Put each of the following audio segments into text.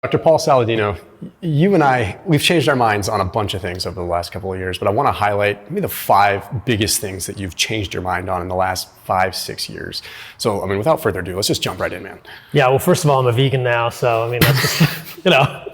Dr. Paul Saladino, you and we've changed our minds on a bunch of things over the last couple of years, but I want to highlight maybe the 5 biggest things that you've changed your mind on in the last 5-6 years. So, without further ado, let's just jump right in, man. Yeah, well, first of all, I'm a vegan now, so, that's just,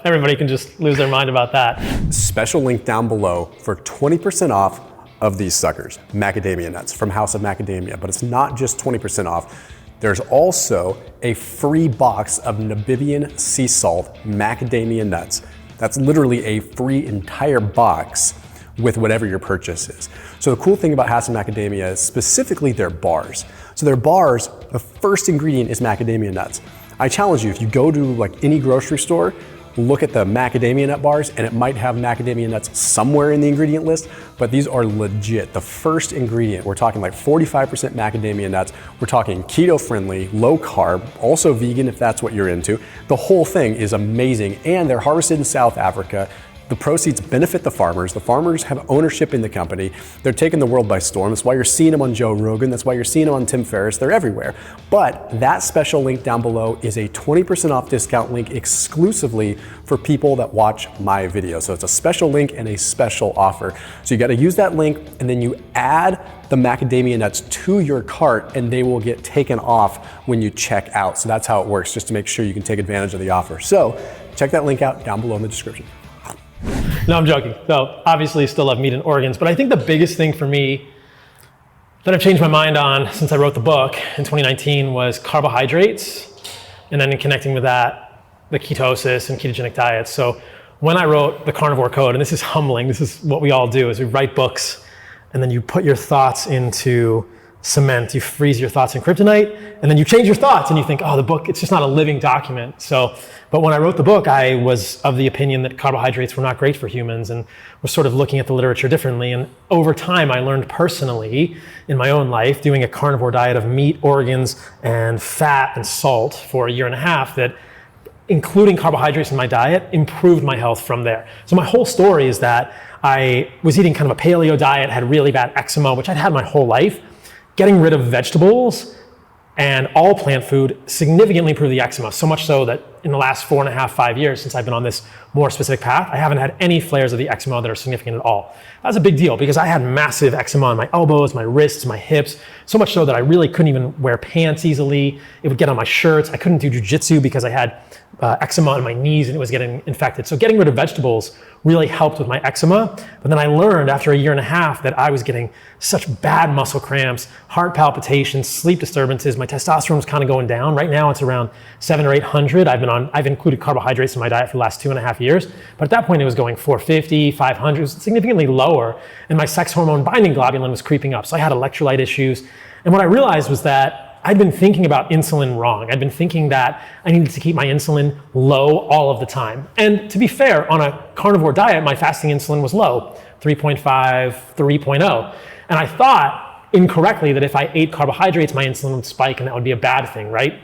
everybody can just lose their mind about that. Special link down below for 20% off of these suckers, macadamia nuts from House of Macadamia, but it's not just 20% off. There's also a free box of Namibian sea salt macadamia nuts. That's literally a free entire box with whatever your purchase is. So the cool thing about House of Macadamia is specifically their bars. So their bars, the first ingredient is macadamia nuts. I challenge you, if you go to any grocery store, look at the macadamia nut bars, and it might have macadamia nuts somewhere in the ingredient list, but these are legit. The first ingredient, we're talking 45% macadamia nuts. We're talking keto friendly, low carb, also vegan if that's what you're into. The whole thing is amazing, and they're harvested in South Africa. The proceeds benefit the farmers. The farmers have ownership in the company. They're taking the world by storm. That's why you're seeing them on Joe Rogan. That's why you're seeing them on Tim Ferriss. They're everywhere. But that special link down below is a 20% off discount link exclusively for people that watch my video. So it's a special link and a special offer. So you got to use that link, and then you add the macadamia nuts to your cart, and they will get taken off when you check out. So that's how it works, just to make sure you can take advantage of the offer. So check that link out down below in the description. No, I'm joking. So obviously still love meat and organs, but I think the biggest thing for me that I've changed my mind on since I wrote the book in 2019 was carbohydrates, and then in connecting with that, the ketosis and ketogenic diets. So when I wrote The Carnivore Code, and this is humbling, this is what we all do, is we write books, and then you put your thoughts into cement, you freeze your thoughts in kryptonite, and then you change your thoughts and you think, oh, the book, it's just not a living document. But when I wrote the book, I was of the opinion that carbohydrates were not great for humans, and was sort of looking at the literature differently. And over time, I learned personally in my own life, doing a carnivore diet of meat, organs, and fat and salt for 1.5 years, that including carbohydrates in my diet improved my health from there. So my whole story is that I was eating kind of a paleo diet, had really bad eczema, which I'd had my whole life. Getting rid of vegetables and all plant food significantly improved the eczema, so much so that in the last 4.5, 5 years since I've been on this more specific path, I haven't had any flares of the eczema that are significant at all. That's a big deal because I had massive eczema on my elbows, my wrists, my hips, so much so that I really couldn't even wear pants easily. It would get on my shirts. I couldn't do jujitsu because I had eczema on my knees and it was getting infected. So getting rid of vegetables really helped with my eczema. But then I learned after 1.5 years that I was getting such bad muscle cramps, heart palpitations, sleep disturbances. My testosterone was kind of going down. Right now it's around 700 or 800. I've included carbohydrates in my diet for the last 2.5 years. But at that point it was going 450, 500, it was significantly lower. And my sex hormone binding globulin was creeping up. So I had electrolyte issues. And what I realized was that I'd been thinking about insulin wrong. I'd been thinking that I needed to keep my insulin low all of the time. And to be fair, on a carnivore diet, my fasting insulin was low, 3.5, 3.0. And I thought incorrectly that if I ate carbohydrates, my insulin would spike and that would be a bad thing, right?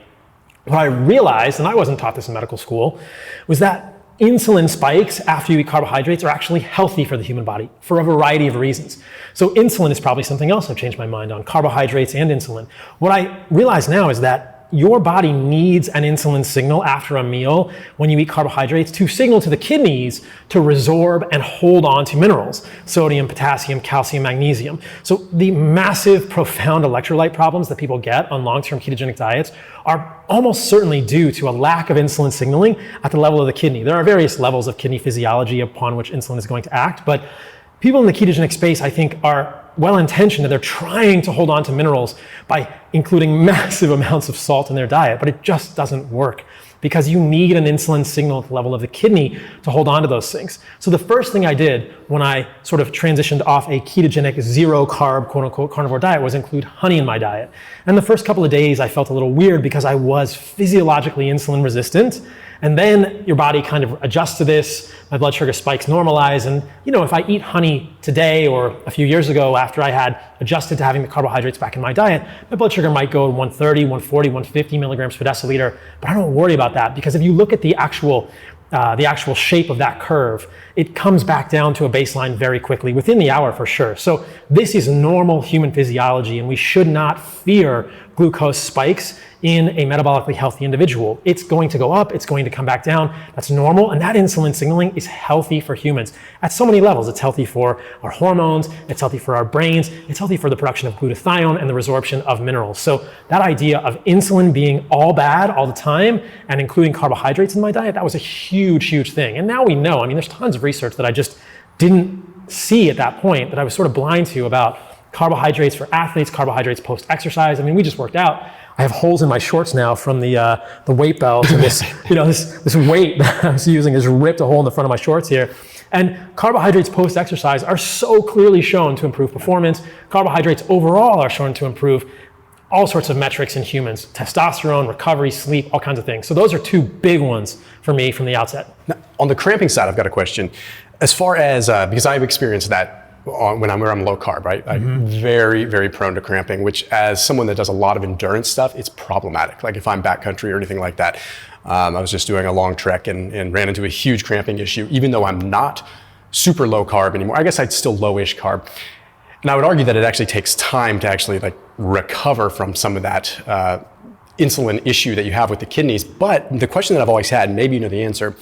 What I realized, and I wasn't taught this in medical school, was that insulin spikes after you eat carbohydrates are actually healthy for the human body for a variety of reasons. So insulin is probably something else I've changed my mind on, carbohydrates and insulin. What I realize now is that your body needs an insulin signal after a meal when you eat carbohydrates to signal to the kidneys to resorb and hold on to minerals, sodium, potassium, calcium, magnesium. So the massive, profound electrolyte problems that people get on long-term ketogenic diets are almost certainly due to a lack of insulin signaling at the level of the kidney. There are various levels of kidney physiology upon which insulin is going to act, but people in the ketogenic space, I think, are well-intentioned, that they're trying to hold on to minerals by including massive amounts of salt in their diet, but it just doesn't work because you need an insulin signal at the level of the kidney to hold on to those things. So the first thing I did when I sort of transitioned off a ketogenic zero carb, quote unquote, carnivore diet was include honey in my diet. And the first couple of days I felt a little weird because I was physiologically insulin resistant. And then your body kind of adjusts to this, my blood sugar spikes normalize. And if I eat honey today or a few years ago after I had adjusted to having the carbohydrates back in my diet, my blood sugar might go to 130, 140, 150 milligrams per deciliter. But I don't worry about that because if you look at the actual shape of that curve, it comes back down to a baseline very quickly, within the hour for sure. So this is normal human physiology, and we should not fear glucose spikes in a metabolically healthy individual. It's going to go up, it's going to come back down. That's normal, and that insulin signaling is healthy for humans at so many levels. It's healthy for our hormones, it's healthy for our brains, it's healthy for the production of glutathione and the resorption of minerals. So that idea of insulin being all bad all the time and including carbohydrates in my diet, that was a huge, huge thing. And now we know, I mean, there's tons of research that I just didn't see at that point, that I was sort of blind to, about carbohydrates for athletes, carbohydrates post-exercise. I mean, we just worked out. I have holes in my shorts now from the weight belt, and this, this weight that I was using has ripped a hole in the front of my shorts here. And carbohydrates post-exercise are so clearly shown to improve performance. Carbohydrates overall are shown to improve all sorts of metrics in humans: testosterone, recovery, sleep, all kinds of things. So those are two big ones for me from the outset. Now, on the cramping side, I've got a question. As far as, because I've experienced that when I'm low carb, right? I'm very, very prone to cramping, which, as someone that does a lot of endurance stuff, it's problematic. Like if I'm backcountry or anything like that, I was just doing a long trek and ran into a huge cramping issue, even though I'm not super low carb anymore. I guess I'd still lowish carb. And I would argue that it actually takes time to actually like recover from some of that insulin issue that you have with the kidneys. But the question that I've always had, and maybe you know the answer,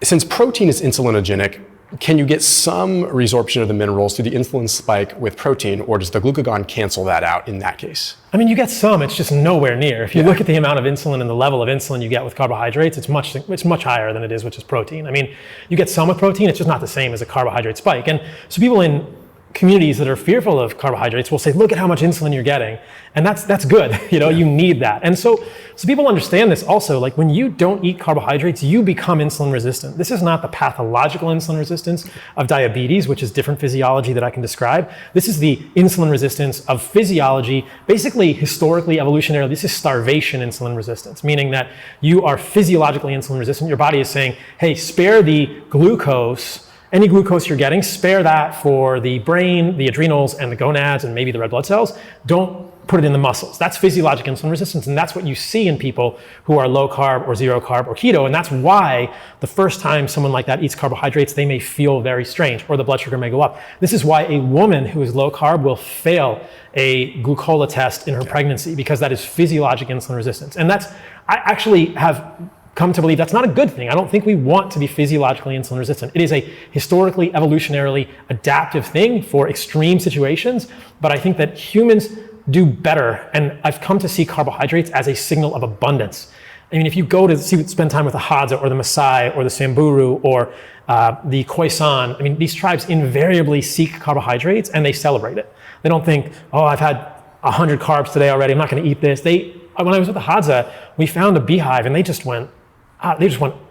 since protein is insulinogenic, can you get some resorption of the minerals through the insulin spike with protein, or does the glucagon cancel that out in that case? I mean, you get some, it's just nowhere near. If you look at the amount of insulin and the level of insulin you get with carbohydrates, it's much higher than it is with just protein. I mean, you get some with protein, it's just not the same as a carbohydrate spike. And so people in communities that are fearful of carbohydrates will say, look at how much insulin you're getting. And that's good, you need that. And so people understand this also, like when you don't eat carbohydrates, you become insulin resistant. This is not the pathological insulin resistance of diabetes, which is different physiology that I can describe. This is the insulin resistance of physiology, basically historically, evolutionarily, this is starvation insulin resistance, meaning that you are physiologically insulin resistant. Your body is saying, hey, spare the glucose. Any glucose you're getting, spare that for the brain, the adrenals, and the gonads, and maybe the red blood cells. Don't put it in the muscles. That's physiologic insulin resistance, and that's what you see in people who are low carb or zero carb or keto, and that's why the first time someone like that eats carbohydrates, they may feel very strange, or the blood sugar may go up. This is why a woman who is low carb will fail a glucola test in her pregnancy, because that is physiologic insulin resistance. And I actually have come to believe that's not a good thing. I don't think we want to be physiologically insulin resistant. It is a historically, evolutionarily adaptive thing for extreme situations, but I think that humans do better, and I've come to see carbohydrates as a signal of abundance. I mean, if you go to spend time with the Hadza or the Maasai or the Samburu or the Khoisan, I mean, these tribes invariably seek carbohydrates and they celebrate it. They don't think, oh, I've had 100 carbs today already, I'm not gonna eat this. When I was with the Hadza, we found a beehive and they just went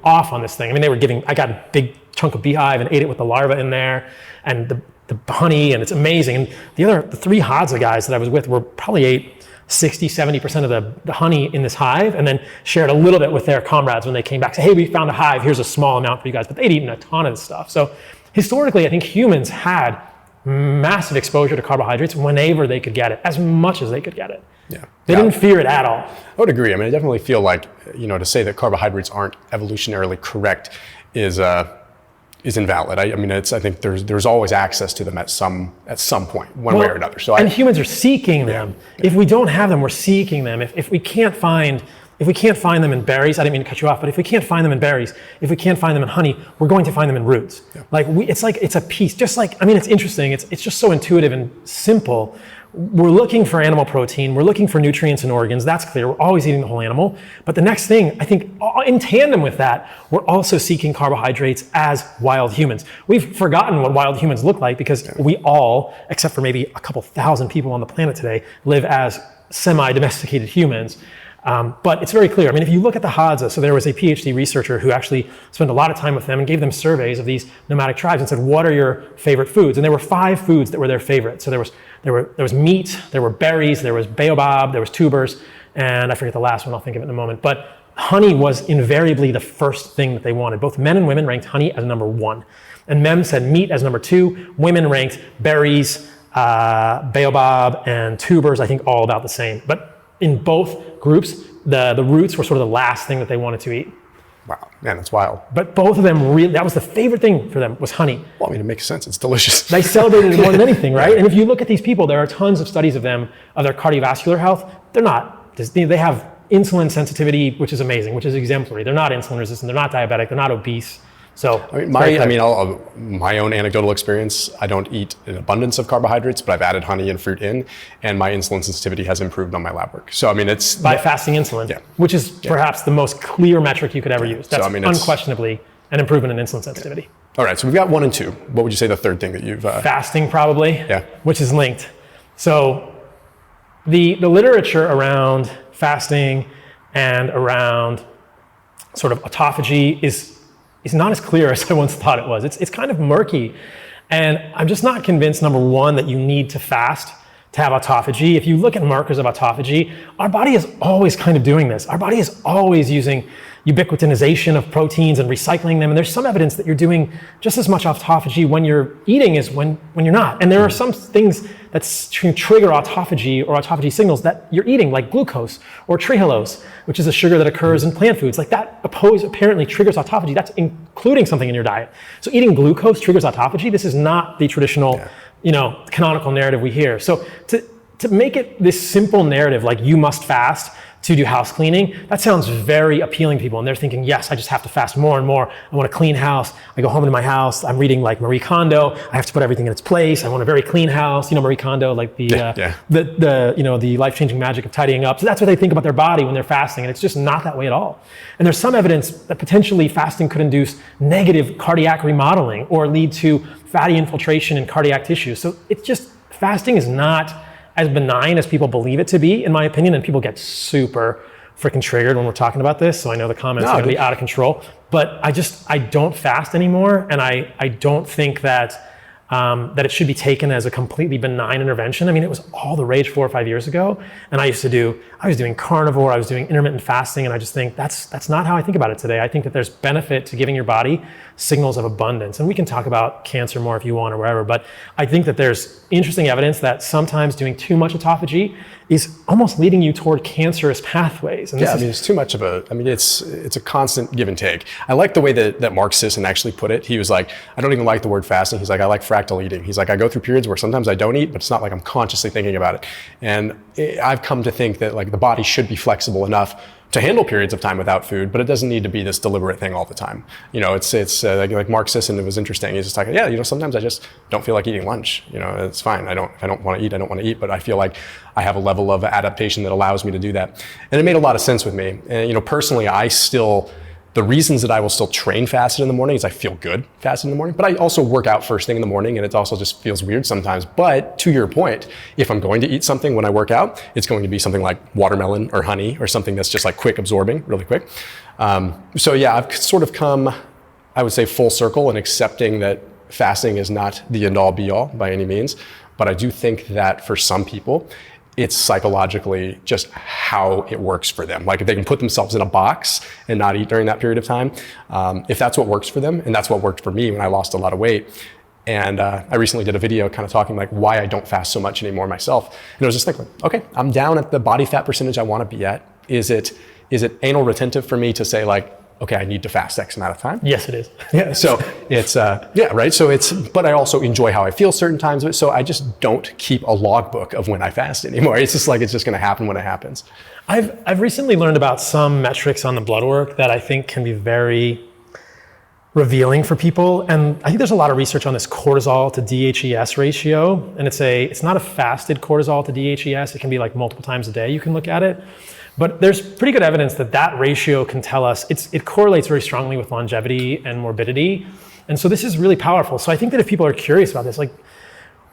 off on this thing. I mean, I got a big chunk of beehive and ate it with the larva in there and the honey, and it's amazing. And the three Hadza guys that I was with probably ate 60, 70% of the honey in this hive, and then shared a little bit with their comrades when they came back. Say, hey, we found a hive, here's a small amount for you guys. But they'd eaten a ton of this stuff. So historically, I think humans had massive exposure to carbohydrates whenever they could get it, as much as they could get it. Yeah. They didn't fear it at all. I would agree. I mean, I definitely feel like, to say that carbohydrates aren't evolutionarily correct is invalid. I think there's always access to them at some point, one way or another. And humans are seeking them. Yeah. If we don't have them, we're seeking them. If we can't find them in berries, I didn't mean to cut you off, but if we can't find them in berries, if we can't find them in honey, we're going to find them in roots. Yeah. It's a piece, it's interesting. It's just so intuitive and simple. We're looking for animal protein. We're looking for nutrients and organs. That's clear. We're always eating the whole animal. But the next thing, I think, in tandem with that, we're also seeking carbohydrates as wild humans. We've forgotten what wild humans look like because we all, except for maybe a couple thousand people on the planet today, live as semi-domesticated humans. But it's very clear. I mean, if you look at the Hadza, so there was a PhD researcher who actually spent a lot of time with them and gave them surveys of these nomadic tribes and said, what are your favorite foods? And there were 5 foods that were their favorite. So there was meat, there were berries, there was baobab, there was tubers, and I forget the last one, I'll think of it in a moment. But honey was invariably the first thing that they wanted. Both men and women ranked honey as number 1. And men said meat as number 2. Women ranked berries, baobab, and tubers, I think all about the same. But in both groups, the roots were sort of the last thing that they wanted to eat. Wow, man, that's wild. But both of them that was the favorite thing for them, was honey. Well, I mean, it makes sense. It's delicious. They celebrated it more than anything, right? And if you look at these people, there are tons of studies of them, of their cardiovascular health, they're not. They have insulin sensitivity, which is amazing, which is exemplary. They're not insulin resistant. They're not diabetic. They're not obese. So my own anecdotal experience, I don't eat an abundance of carbohydrates, but I've added honey and fruit in, and my insulin sensitivity has improved on my lab work. So I mean, it's by fasting insulin, which is perhaps the most clear metric you could ever use. That's unquestionably an improvement in insulin sensitivity. All right, so we've got 1 and 2. What would you say the third thing that you've? Fasting probably, which is linked. So the literature around fasting and around sort of autophagy is not as clear as I once thought it was. It's kind of murky. And I'm just not convinced, number one, that you need to fast to have autophagy. If you look at markers of autophagy, our body is always kind of doing this. Our body is always using ubiquitinization of proteins and recycling them. And there's some evidence that you're doing just as much autophagy when you're eating as when you're not. And there are some things that can trigger autophagy or autophagy signals that you're eating, like glucose or trehalose, which is a sugar that occurs in plant foods. Like that apparently triggers autophagy. That's including something in your diet. So eating glucose triggers autophagy. This is not the traditional, canonical narrative we hear. So to make it this simple narrative, like you must fast to do house cleaning, that sounds very appealing to people. And they're thinking, yes, I just have to fast more and more. I want a clean house. I go home into my house. I'm reading like Marie Kondo. I have to put everything in its place. I want a very clean house. Marie Kondo, like the life-changing magic of tidying up. So that's what they think about their body when they're fasting. And it's just not that way at all. And there's some evidence that potentially fasting could induce negative cardiac remodeling or lead to fatty infiltration in cardiac tissue. So it's just, fasting is not as benign as people believe it to be, in my opinion, and people get super freaking triggered when we're talking about this. So I know the comments are going to be out of control, but I don't fast anymore, and I don't think that it should be taken as a completely benign intervention. I mean, it was all the rage 4 or 5 years ago, and I was doing carnivore, I was doing intermittent fasting, and I just think that's not how I think about it today. I think that there's benefit to giving your body signals of abundance, and we can talk about cancer more if you want or wherever, but I think that there's interesting evidence that sometimes doing too much autophagy is almost leading you toward cancerous pathways. And it's too much of it's a constant give and take. I like the way that Mark Sisson actually put it. He was like, I don't even like the word fasting. He's like, I like fractal eating. He's like, I go through periods where sometimes I don't eat, but it's not like I'm consciously thinking about it. And I've come to think that like the body should be flexible enough to handle periods of time without food, but it doesn't need to be this deliberate thing all the time. It's like Mark Sisson, it was interesting. He's just like, sometimes I just don't feel like eating lunch. It's fine. If I don't want to eat, but I feel like I have a level of adaptation that allows me to do that. And it made a lot of sense with me. And, personally, the reasons that I will still train fasted in the morning is I feel good fasted in the morning, but I also work out first thing in the morning, and it also just feels weird sometimes. But to your point, if I'm going to eat something when I work out, it's going to be something like watermelon or honey or something that's just like quick absorbing, really quick. I've sort of come, I would say, full circle in accepting that fasting is not the end all be all by any means. But I do think that for some people, it's psychologically just how it works for them. Like if they can put themselves in a box and not eat during that period of time, if that's what works for them, and that's what worked for me when I lost a lot of weight. And I recently did a video kind of talking like why I don't fast so much anymore myself. And I was just thinking, okay, I'm down at the body fat percentage I want to be at. Is it anal retentive for me to say like, okay, I need to fast X amount of time? Yes, it is. Yeah. So it's, right. So but I also enjoy how I feel certain times of it. So I just don't keep a logbook of when I fast anymore. It's just like, it's just going to happen when it happens. I've recently learned about some metrics on the blood work that I think can be very revealing for people. And I think there's a lot of research on this cortisol to DHES ratio. And it's not a fasted cortisol to DHES. It can be like multiple times a day you can look at it. But there's pretty good evidence that ratio can tell us, it correlates very strongly with longevity and morbidity. And so this is really powerful. So I think that if people are curious about this, like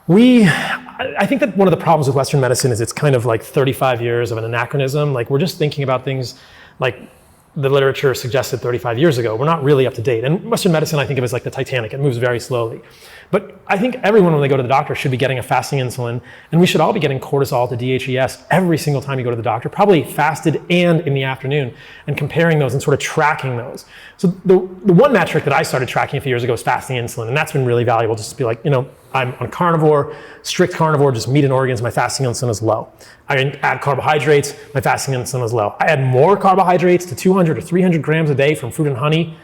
I think that one of the problems with Western medicine is it's kind of like 35 years of an anachronism. Like we're just thinking about things like the literature suggested 35 years ago. We're not really up to date. And Western medicine, I think of as like the Titanic. It moves very slowly. But I think everyone, when they go to the doctor, should be getting a fasting insulin. And we should all be getting cortisol to DHES every single time you go to the doctor, probably fasted and in the afternoon, and comparing those and sort of tracking those. So the one metric that I started tracking a few years ago is fasting insulin. And that's been really valuable, just to be like, I'm on carnivore, strict carnivore, just meat and organs, my fasting insulin is low. I add carbohydrates, my fasting insulin is low. I add more carbohydrates to 200 or 300 grams a day from fruit and honey,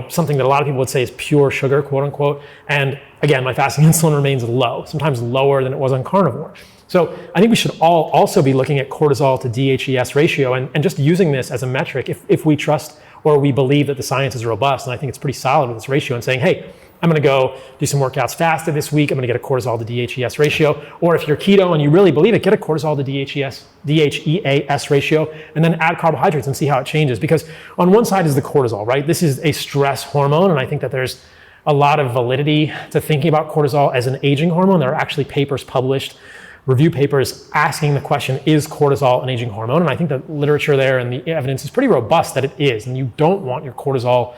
something that a lot of people would say is pure sugar, quote unquote. And again, my fasting insulin remains low, sometimes lower than it was on carnivore. So I think we should all also be looking at cortisol to DHES ratio and just using this as a metric if we trust or we believe that the science is robust. And I think it's pretty solid with this ratio, and saying, hey, I'm going to go do some workouts fasted this week. I'm going to get a cortisol to DHES ratio. Or if you're keto and you really believe it, get a cortisol to DHEAS ratio, and then add carbohydrates and see how it changes. Because on one side is the cortisol, right? This is a stress hormone, and I think that there's a lot of validity to thinking about cortisol as an aging hormone. There are actually papers published, review papers, asking the question, is cortisol an aging hormone? And I think the literature there and the evidence is pretty robust that it is. And you don't want your cortisol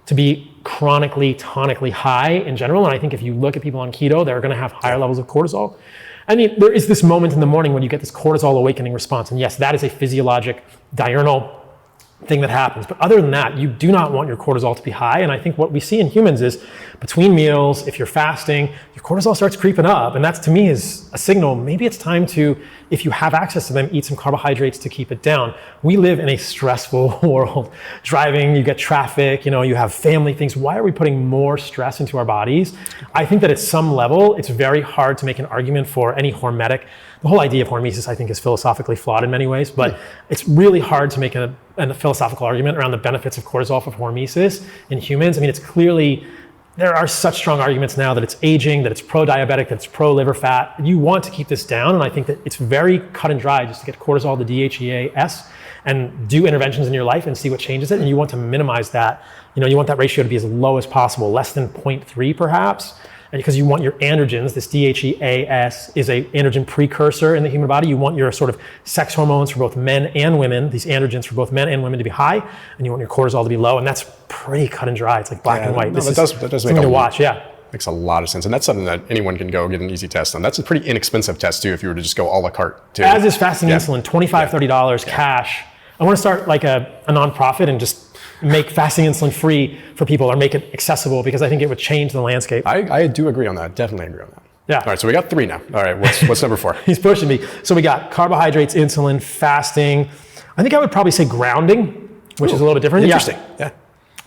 to be chronically, tonically high in general. And I think if you look at people on keto, they're going to have higher levels of cortisol. I mean, there is this moment in the morning when you get this cortisol awakening response. And yes, that is a physiologic diurnal thing that happens. But other than that, you do not want your cortisol to be high. And I think what we see in humans is between meals, if you're fasting, your cortisol starts creeping up. And that to me is a signal. Maybe it's time to, if you have access to them, eat some carbohydrates to keep it down. We live in a stressful world. Driving, you get traffic, you have family things. Why are we putting more stress into our bodies? I think that at some level, it's very hard to make an argument for any hormetic. The whole idea of hormesis, I think, is philosophically flawed in many ways, but it's really hard to make a philosophical argument around the benefits of cortisol for hormesis in humans. I mean, it's clearly, there are such strong arguments now that it's aging, that it's pro-diabetic, that it's pro-liver fat. You want to keep this down, and I think that it's very cut and dry just to get cortisol to DHEAS and do interventions in your life and see what changes it, and you want to minimize that. You want that ratio to be as low as possible, less than 0.3 perhaps. And because you want your androgens, this DHEAS is a androgen precursor in the human body. You want your sort of sex hormones for both men and women, these androgens for both men and women to be high, and you want your cortisol to be low. And that's pretty cut and dry. It's like black and white. No, that does make something to watch. Yeah. Makes a lot of sense. And that's something that anyone can go get an easy test on. That's a pretty inexpensive test too, if you were to just go a la carte too. As is fasting insulin, $25, $30 cash. I want to start like a nonprofit and just make fasting insulin free for people, or make it accessible, because I think it would change the landscape. I do agree on that. Definitely agree on that. Yeah. All right, so we got 3 now. All right, what's number 4? He's pushing me. So we got carbohydrates, insulin, fasting. I think I would probably say grounding, which is a little bit different. Interesting. Yeah.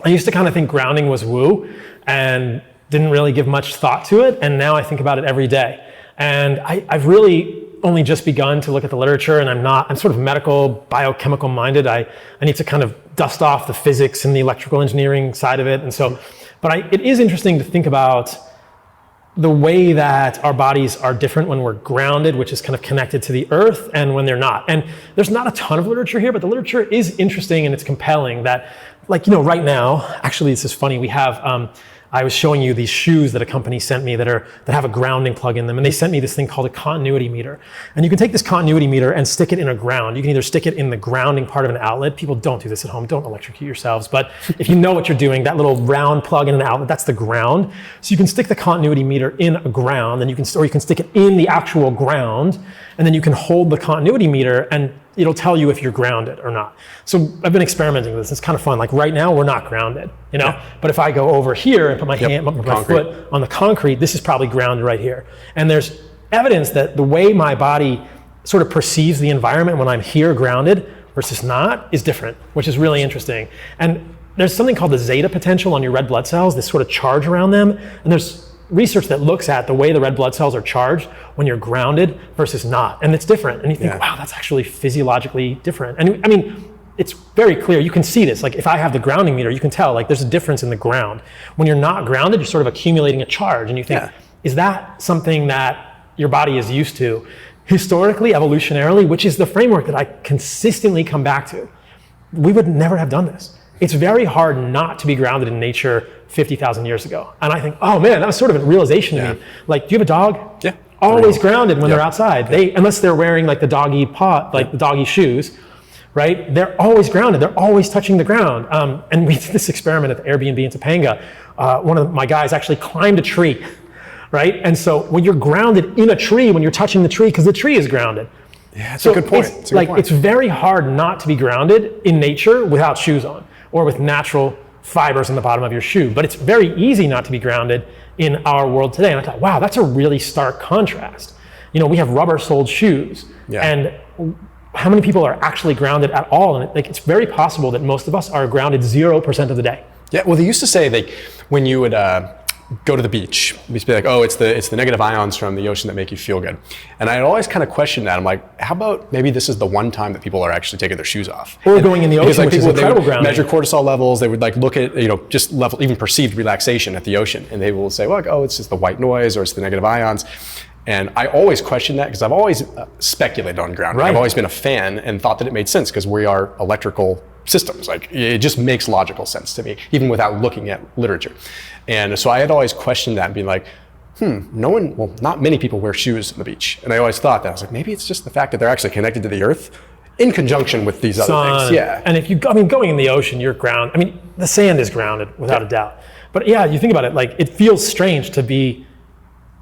I used to kind of think grounding was woo and didn't really give much thought to it. And now I think about it every day. And I've really only just begun to look at the literature, and I'm sort of medical, biochemical minded. I need to kind of dust off the physics and the electrical engineering side of it. And so, but it is interesting to think about the way that our bodies are different when we're grounded, which is kind of connected to the earth, and when they're not. And there's not a ton of literature here, but the literature is interesting and it's compelling that, like, right now, actually, this is funny. We have, I was showing you these shoes that a company sent me that have a grounding plug in them. And they sent me this thing called a continuity meter. And you can take this continuity meter and stick it in a ground. You can either stick it in the grounding part of an outlet. People don't do this at home. Don't electrocute yourselves. But if you know what you're doing, that little round plug in an outlet, that's the ground. So you can stick the continuity meter in a ground, and you can stick it in the actual ground, and then you can hold the continuity meter and it'll tell you if you're grounded or not. So I've been experimenting with this. It's kind of fun. Like right now, we're not grounded, Yeah. But if I go over here and put my foot on the concrete, this is probably grounded right here. And there's evidence that the way my body sort of perceives the environment when I'm here grounded versus not is different, which is really interesting. And there's something called the zeta potential on your red blood cells, this sort of charge around them. And there's research that looks at the way the red blood cells are charged when you're grounded versus not. And it's different. And you think, wow, that's actually physiologically different. And I mean, it's very clear. You can see this. Like if I have the grounding meter, you can tell like there's a difference in the ground. When you're not grounded, you're sort of accumulating a charge. And you think, is that something that your body is used to? Historically, evolutionarily, which is the framework that I consistently come back to, we would never have done this. It's very hard not to be grounded in nature 50,000 years ago. And I think, oh man, that was sort of a realization to me. Like, do you have a dog? Yeah. Always grounded when they're outside. Unless they're wearing like the doggy the doggy shoes, right? They're always grounded. They're always touching the ground. And we did this experiment at the Airbnb in Topanga. One of my guys actually climbed a tree, right? And so when you're grounded in a tree, when you're touching the tree, because the tree is grounded. Yeah, that's a good point. It's very hard not to be grounded in nature without shoes on, or with natural fibers in the bottom of your shoe. But it's very easy not to be grounded in our world today. And I thought, wow, that's a really stark contrast. We have rubber-soled shoes. Yeah. And how many people are actually grounded at all? And it's very possible that most of us are grounded 0% of the day. Yeah, well, they used to say when you would go to the beach. We used to be like, oh, it's the negative ions from the ocean that make you feel good. And I always kind of questioned that. I'm like, how about maybe this is the one time that people are actually taking their shoes off? Or going in the ocean, like, which is incredible grounding. Measure cortisol levels. They would like look at, just level, even perceived relaxation at the ocean. And they will say, well, like, oh, it's just the white noise or it's the negative ions. And I always question that because I've always speculated on grounding. Right. I've always been a fan and thought that it made sense because we are electrical systems. Like, it just makes logical sense to me, even without looking at literature. And so I had always questioned that and been like, not many people wear shoes on the beach. And I always thought that. I was like, maybe it's just the fact that they're actually connected to the earth in conjunction with these other things. Yeah. And if going in the ocean, you're grounded. The sand is grounded without a doubt. But yeah, you think about it, like, it feels strange to be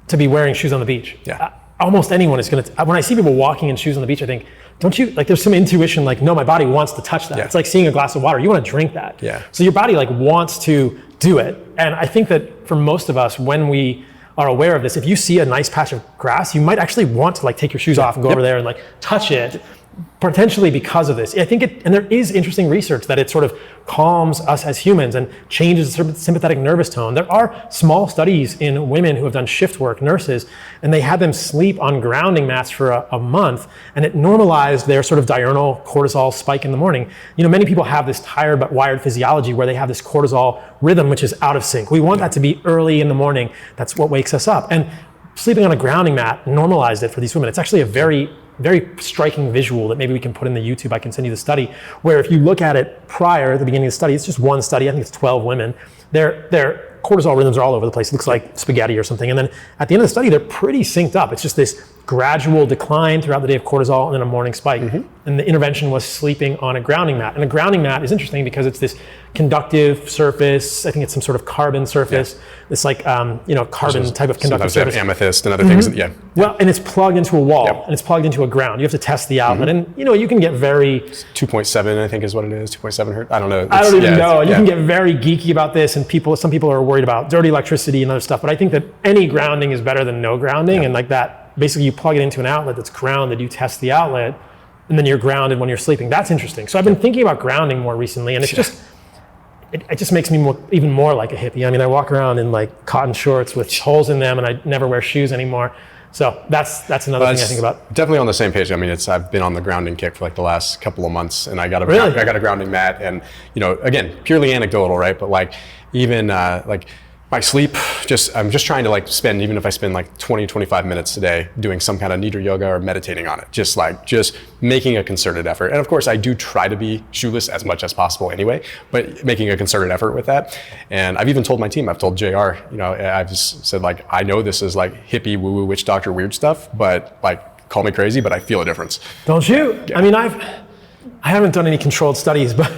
wearing shoes on the beach. Yeah. Almost anyone is going to, when I see people walking in shoes on the beach, I think, don't you, like, there's some intuition, like, no, my body wants to touch that. Yeah. It's like seeing a glass of water. You want to drink that. Yeah. So your body, like, wants to do it. And I think that for most of us, when we are aware of this, if you see a nice patch of grass, you might actually want to, like, take your shoes off and go over there and, like, touch it, potentially because of this. I think and there is interesting research that it sort of calms us as humans and changes the sympathetic nervous tone. There are small studies in women who have done shift work, nurses, and they had them sleep on grounding mats for a month, and it normalized their sort of diurnal cortisol spike in the morning. Many people have this tired but wired physiology where they have this cortisol rhythm, which is out of sync. We want that to be early in the morning. That's what wakes us up. And sleeping on a grounding mat normalized it for these women. It's actually a very striking visual that maybe we can put in the YouTube. I can send you the study where if you look at it prior at the beginning of the study, it's just one study. I think it's 12 women. Their cortisol rhythms are all over the place. It looks like spaghetti or something. And then at the end of the study, they're pretty synced up. It's just this gradual decline throughout the day of cortisol and then a morning spike. Mm-hmm. And the intervention was sleeping on a grounding mat. And a grounding mat is interesting because it's this conductive surface. I think it's some sort of carbon surface. Yeah. It's like, carbon type of conductive surface. Amethyst and other things. Yeah. Well, and it's plugged into a wall and it's plugged into a ground. You have to test the outlet. And, you can get very... 2.7, I think is what it is. 2.7 hertz. I don't know. I don't even know. You can get very geeky about this, and some people are worried about dirty electricity and other stuff. But I think that any grounding is better than no grounding. And like that, basically you plug it into an outlet that's grounded, you test the outlet, and then you're grounded when you're sleeping. That's interesting. So I've been thinking about grounding more recently, and it's just... It just makes me even more like a hippie. I walk around in like cotton shorts with holes in them, and I never wear shoes anymore. So that's another thing I think about. Definitely on the same page. I've been on the grounding kick for like the last couple of months, and I got a grounding mat, and again, purely anecdotal, right? But like even my sleep, I'm just trying to like spend, even if I spend like 20, 25 minutes a day doing some kind of nidra yoga or meditating on it, just making a concerted effort. And of course I do try to be shoeless as much as possible anyway, but making a concerted effort with that. And I've even told my team, I've told JR, I've just said like, I know this is like hippie woo-woo witch doctor weird stuff, but like call me crazy, but I feel a difference. Don't you? Yeah. I haven't done any controlled studies, but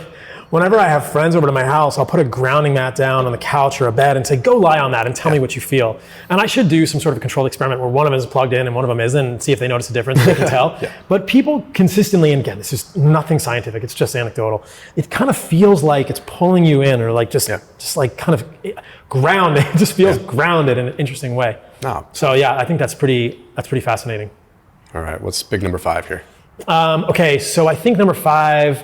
whenever I have friends over to my house, I'll put a grounding mat down on the couch or a bed and say, go lie on that and tell me what you feel. And I should do some sort of controlled experiment where one of them is plugged in and one of them isn't, and see if they notice a difference and they can tell. But people consistently, and again, this is nothing scientific, it's just anecdotal, it kind of feels like it's pulling you in, or like just like kind of grounded. It just feels grounded in an interesting way. Oh. So yeah, I think that's pretty fascinating. All right, what's big number 5 here? Okay, so I think number 5,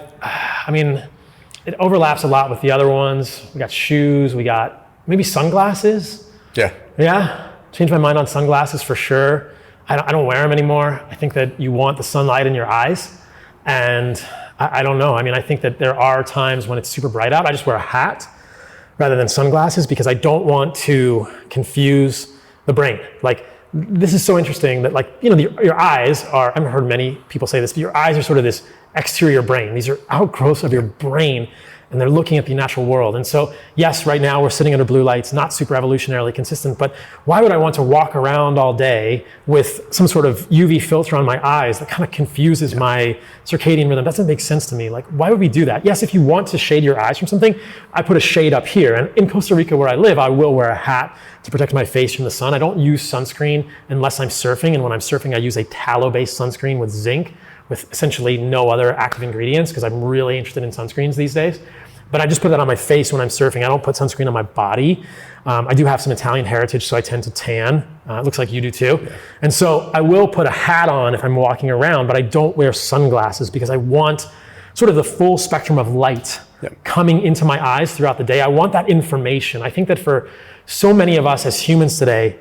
it overlaps a lot with the other ones. We got shoes, we got maybe sunglasses. Yeah, changed my mind on sunglasses for sure. I don't wear them anymore. I think that you want the sunlight in your eyes. And I don't know. I think that there are times when it's super bright out. I just wear a hat rather than sunglasses because I don't want to confuse the brain. Like, this is so interesting that your eyes are, I've heard many people say this, but your eyes are sort of this exterior brain. These are outgrowths of your brain, and they're looking at the natural world. And so, yes, right now we're sitting under blue lights, not super evolutionarily consistent, but why would I want to walk around all day with some sort of UV filter on my eyes that kind of confuses my circadian rhythm? That doesn't make sense to me. Like, why would we do that? Yes, if you want to shade your eyes from something, I put a shade up here. And in Costa Rica, where I live, I will wear a hat to protect my face from the sun. I don't use sunscreen unless I'm surfing. And when I'm surfing, I use a tallow-based sunscreen with zinc, with essentially no other active ingredients, because I'm really interested in sunscreens these days. But I just put that on my face when I'm surfing. I don't put sunscreen on my body. I do have some Italian heritage, so I tend to tan. It looks like you do too. Yeah. And so I will put a hat on if I'm walking around, but I don't wear sunglasses because I want sort of the full spectrum of light coming into my eyes throughout the day. I want that information. I think that for so many of us as humans today,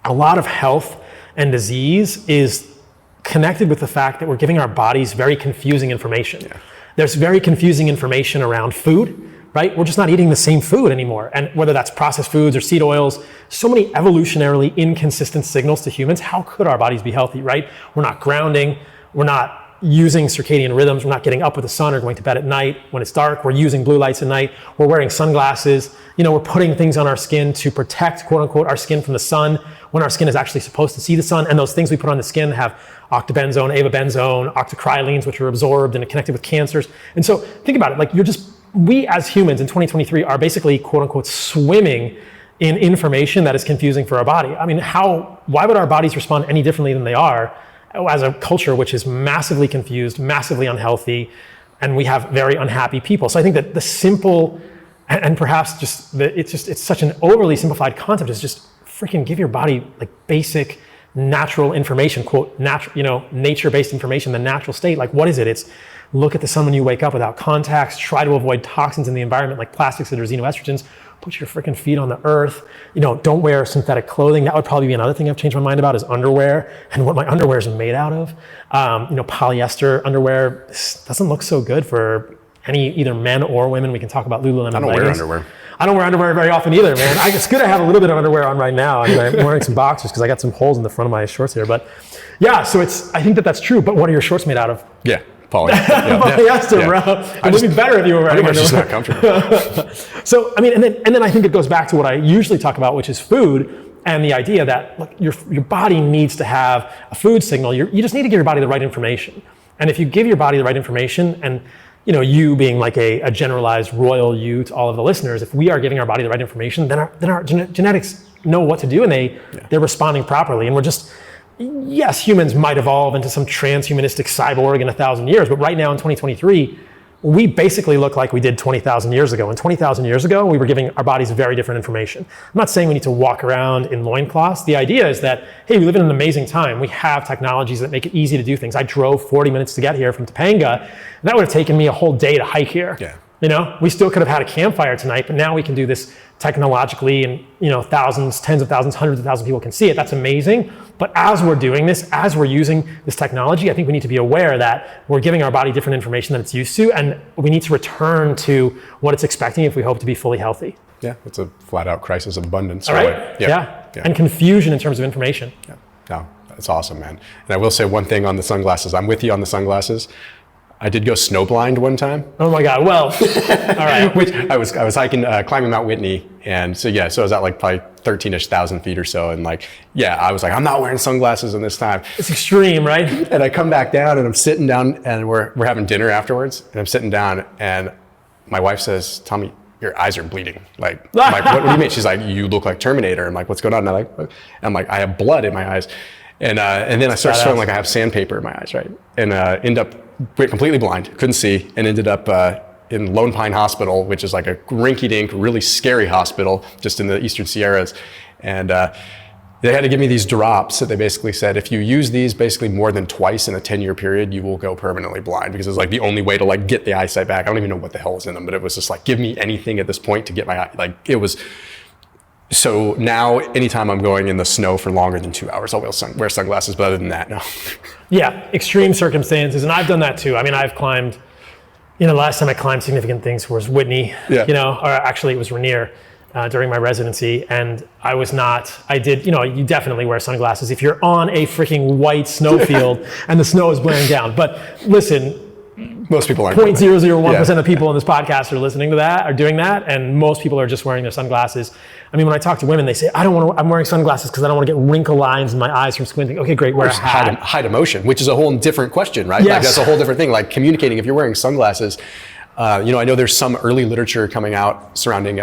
a lot of health and disease is connected with the fact that we're giving our bodies very confusing information. Yeah. There's very confusing information around food, right? We're just not eating the same food anymore. And whether that's processed foods or seed oils, so many evolutionarily inconsistent signals to humans. How could our bodies be healthy, right? We're not grounding. We're not using circadian rhythms. We're not getting up with the sun or going to bed at night when it's dark. We're using blue lights at night. We're wearing sunglasses. We're putting things on our skin to protect, quote unquote, our skin from the sun when our skin is actually supposed to see the sun. And those things we put on the skin have octobenzone, avobenzone, octocrylenes, which are absorbed and are connected with cancers. And so think about it, we as humans in 2023 are basically, quote unquote, swimming in information that is confusing for our body. I mean, why would our bodies respond any differently than they are as a culture which is massively confused, massively unhealthy, and we have very unhappy people? So I think that the simple, and perhaps it's such an overly simplified concept, is just freaking give your body like basic natural information, quote, nature-based information, the natural state. Like, what is it? It's look at the sun when you wake up without contacts, try to avoid toxins in the environment like plastics that are xenoestrogens, put your freaking feet on the earth, don't wear synthetic clothing. That would probably be another thing I've changed my mind about, is underwear and what my underwear is made out of. Polyester underwear doesn't look so good for either men or women. We can talk about Lululemon. I don't wear underwear. I don't wear underwear very often either, man. It's good to have a little bit of underwear on right now. I mean, I'm wearing some boxers because I got some holes in the front of my shorts here. But yeah, so I think that's true. But what are your shorts made out of? Yeah. Polyester, bro. It would be better if you were wearing underwear. It's just not comfortable. So, I mean, and then I think it goes back to what I usually talk about, which is food, and the idea that look, your body needs to have a food signal. You just need to give your body the right information. And if you give your body the right information, and you being like a generalized royal you to all of the listeners, if we are giving our body the right information, then our genetics know what to do, and they're responding properly. And yes, humans might evolve into some transhumanistic cyborg in 1,000 years, but right now in 2023, we basically look like we did 20,000 years ago. And 20,000 years ago, we were giving our bodies very different information. I'm not saying we need to walk around in loincloths. The idea is that, hey, we live in an amazing time. We have technologies that make it easy to do things. I drove 40 minutes to get here from Topanga, and that would have taken me a whole day to hike here. Yeah. We still could have had a campfire tonight, but now we can do this technologically, and thousands, tens of thousands, hundreds of thousands of people can see it. That's amazing. But as we're doing this, as we're using this technology, I think we need to be aware that we're giving our body different information than it's used to, and we need to return to what it's expecting if we hope to be fully healthy. Yeah, it's a flat out crisis of abundance. All right? Yeah. And confusion in terms of information. Yeah. No, that's awesome, man. And I will say one thing on the sunglasses. I'm with you on the sunglasses. I did go snowblind one time. Oh my God! Well, all right. Which I was hiking, climbing Mount Whitney, and so I was at like probably 13,000 feet or so, and I was like, I'm not wearing sunglasses in this time. It's extreme, right? And I come back down, and I'm sitting down, and we're having dinner afterwards, and I'm sitting down, and my wife says, "Tommy, your eyes are bleeding." I'm like, what do you mean? She's like, "You look like Terminator." I'm like, "What's going on?" And I'm like, "I have blood in my eyes," and then I start showing like I have sandpaper in my eyes, right? And went completely blind, couldn't see, and ended up in Lone Pine Hospital, which is like a rinky-dink, really scary hospital just in the Eastern Sierras. And they had to give me these drops that they basically said, if you use these basically more than twice in a 10-year period, you will go permanently blind, because it's like the only way to get the eyesight back. I don't even know what the hell was in them, but it was just like, give me anything at this point to get my eye, it was. So now, anytime I'm going in the snow for longer than 2 hours, I'll wear sunglasses, but other than that, no. Yeah, extreme circumstances, and I've done that too. I mean, I've climbed, the last time I climbed significant things was Whitney, or actually it was Rainier during my residency, and I did, you definitely wear sunglasses if you're on a freaking white snowfield and the snow is blaring down. But listen, most people aren't. 0.001% of people on this podcast are listening to that, are doing that, and most people are just wearing their sunglasses. I mean, when I talk to women, they say, I'm wearing sunglasses because I don't want to get wrinkle lines in my eyes from squinting. Okay, great, wear a hat. Hide emotion, which is a whole different question, right? Yes. That's a whole different thing. Like communicating, if you're wearing sunglasses, I know there's some early literature coming out surrounding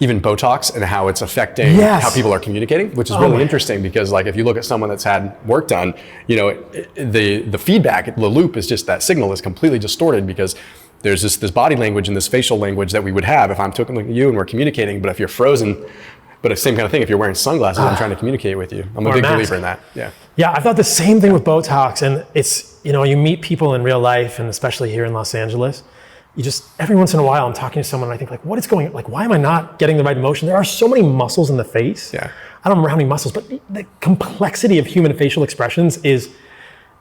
even Botox and how it's affecting how people are communicating, which is really interesting, because if you look at someone that's had work done, the feedback, the loop is just, that signal is completely distorted, because there's this body language and this facial language that we would have if I'm talking to you and we're communicating, but if you're frozen, but it's the same kind of thing. If you're wearing sunglasses, I'm trying to communicate with you. I'm a big believer in that. Yeah, I thought the same thing with Botox, and it's, you meet people in real life, and especially here in Los Angeles, every once in a while I'm talking to someone and I think like, what is going on? Like, why am I not getting the right emotion? There are so many muscles in the face. Yeah. I don't remember how many muscles, but the complexity of human facial expressions is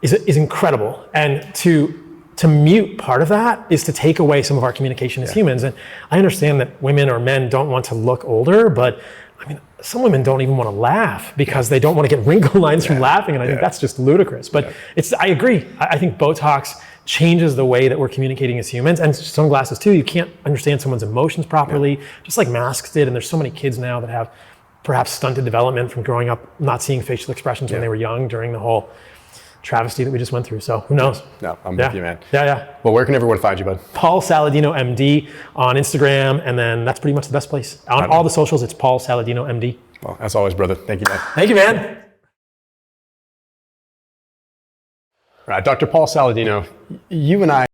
incredible. And to mute part of that is to take away some of our communication as humans. And I understand that women or men don't want to look older, but I mean, some women don't even want to laugh because they don't want to get wrinkle lines from laughing. And I think that's just ludicrous. But I agree. I think Botox changes the way that we're communicating as humans, and sunglasses too. You can't understand someone's emotions properly, just like masks did. And there's so many kids now that have perhaps stunted development from growing up not seeing facial expressions when they were young during the whole travesty that we just went through. So who knows? No, I'm with you, man. Yeah. Well, where can everyone find you, bud? Paul Saladino MD on Instagram, and then that's pretty much the best place. On all the socials, it's Paul Saladino MD. Well, as always, brother, thank you, man. Thank you, man. All right, Dr. Paul Saladino, you and I